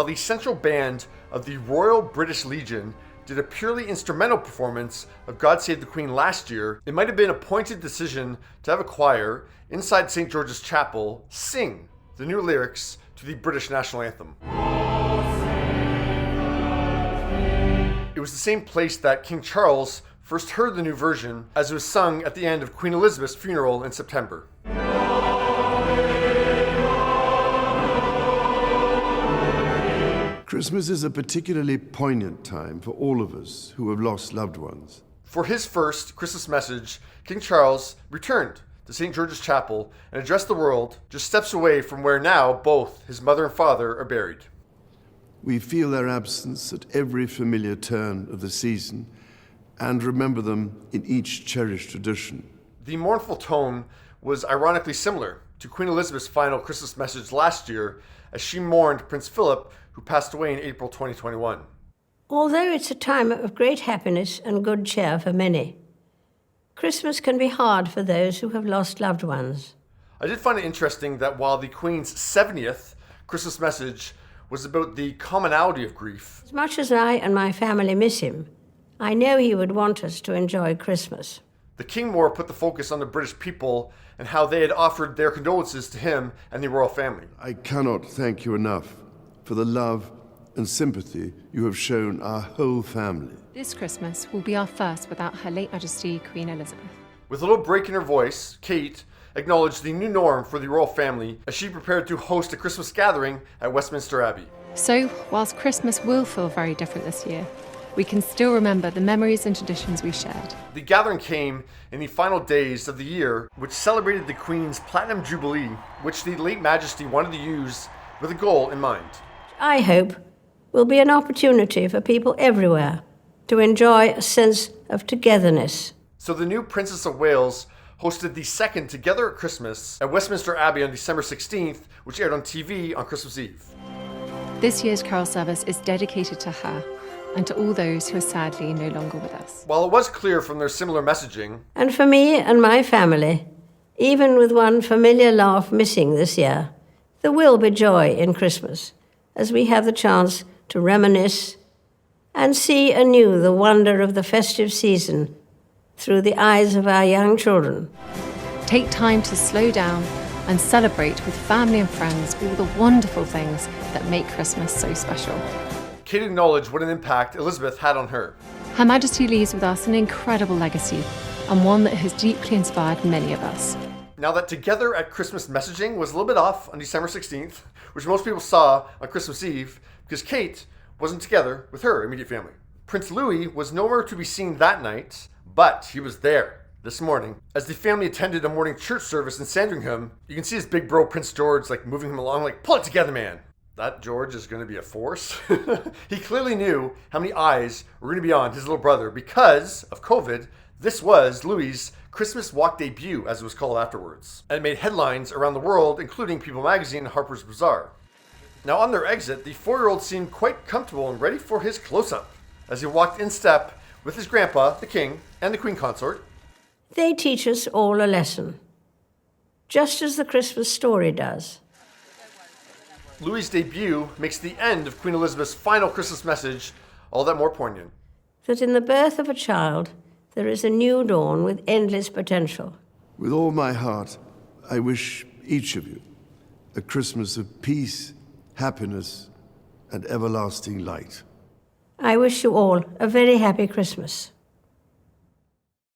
while the central band of the Royal British Legion did a purely instrumental performance of God Save the Queen last year, it might have been a pointed decision to have a choir inside St. George's Chapel sing the new lyrics to the British national anthem. It was the same place that King Charles first heard the new version as it was sung at the end of Queen Elizabeth's funeral in September. Christmas is a particularly poignant time for all of us who have lost loved ones. For his first Christmas message, King Charles returned to St. George's Chapel and addressed the world just steps away from where now both his mother and father are buried. We feel their absence at every familiar turn of the season and remember them in each cherished tradition. The mournful tone was ironically similar to Queen Elizabeth's final Christmas message last year as she mourned Prince Philip, who passed away in April 2021. Although it's a time of great happiness and good cheer for many, Christmas can be hard for those who have lost loved ones. I did find it interesting that while the Queen's 70th Christmas message was about the commonality of grief, as much as I and my family miss him, I know he would want us to enjoy Christmas. the King more put the focus on the British people and how they had offered their condolences to him and the royal family. I cannot thank you enough for the love and sympathy you have shown our whole family. This Christmas will be our first without Her late Majesty Queen Elizabeth. With a little break in her voice, Kate acknowledged the new norm for the royal family as she prepared to host a Christmas gathering at Westminster Abbey. So, whilst Christmas will feel very different this year, we can still remember the memories and traditions we shared. The gathering came in the final days of the year, which celebrated the Queen's Platinum Jubilee, which the late Majesty wanted to use with a goal in mind. I hope will be an opportunity for people everywhere to enjoy a sense of togetherness. So the new Princess of Wales hosted the second Together at Christmas at Westminster Abbey on December 16th, which aired on TV on Christmas Eve. This year's carol service is dedicated to her and to all those who are sadly no longer with us. While it was clear from their similar messaging, And for me and my family, even with one familiar laugh missing this year, there will be joy in Christmas as we have the chance to reminisce and see anew the wonder of the festive season through the eyes of our young children. Take time to slow down and celebrate with family and friends all the wonderful things that make Christmas so special. Kate acknowledged what an impact Elizabeth had on her. Her Majesty leaves with us an incredible legacy and one that has deeply inspired many of us. Now that Together at Christmas messaging was a little bit off on December 16th, which most people saw on Christmas Eve, because Kate wasn't together with her immediate family. Prince Louis was nowhere to be seen that night, but he was there this morning. As the family attended a morning church service in Sandringham, you can see his big bro, Prince George, moving him along, pull it together, man. That George is going to be a force. He clearly knew how many eyes were going to be on his little brother because of COVID. This was Louis' Christmas walk debut, as it was called afterwards. And it made headlines around the world, including People magazine and Harper's Bazaar. Now on their exit, the 4-year-old seemed quite comfortable and ready for his close-up as he walked in step with his grandpa, the king, and the queen consort. They teach us all a lesson, just as the Christmas story does. Louis' debut makes the end of Queen Elizabeth's final Christmas message all that more poignant. That in the birth of a child, there is a new dawn with endless potential. With all my heart, I wish each of you a Christmas of peace, happiness, and everlasting light. I wish you all a very happy Christmas.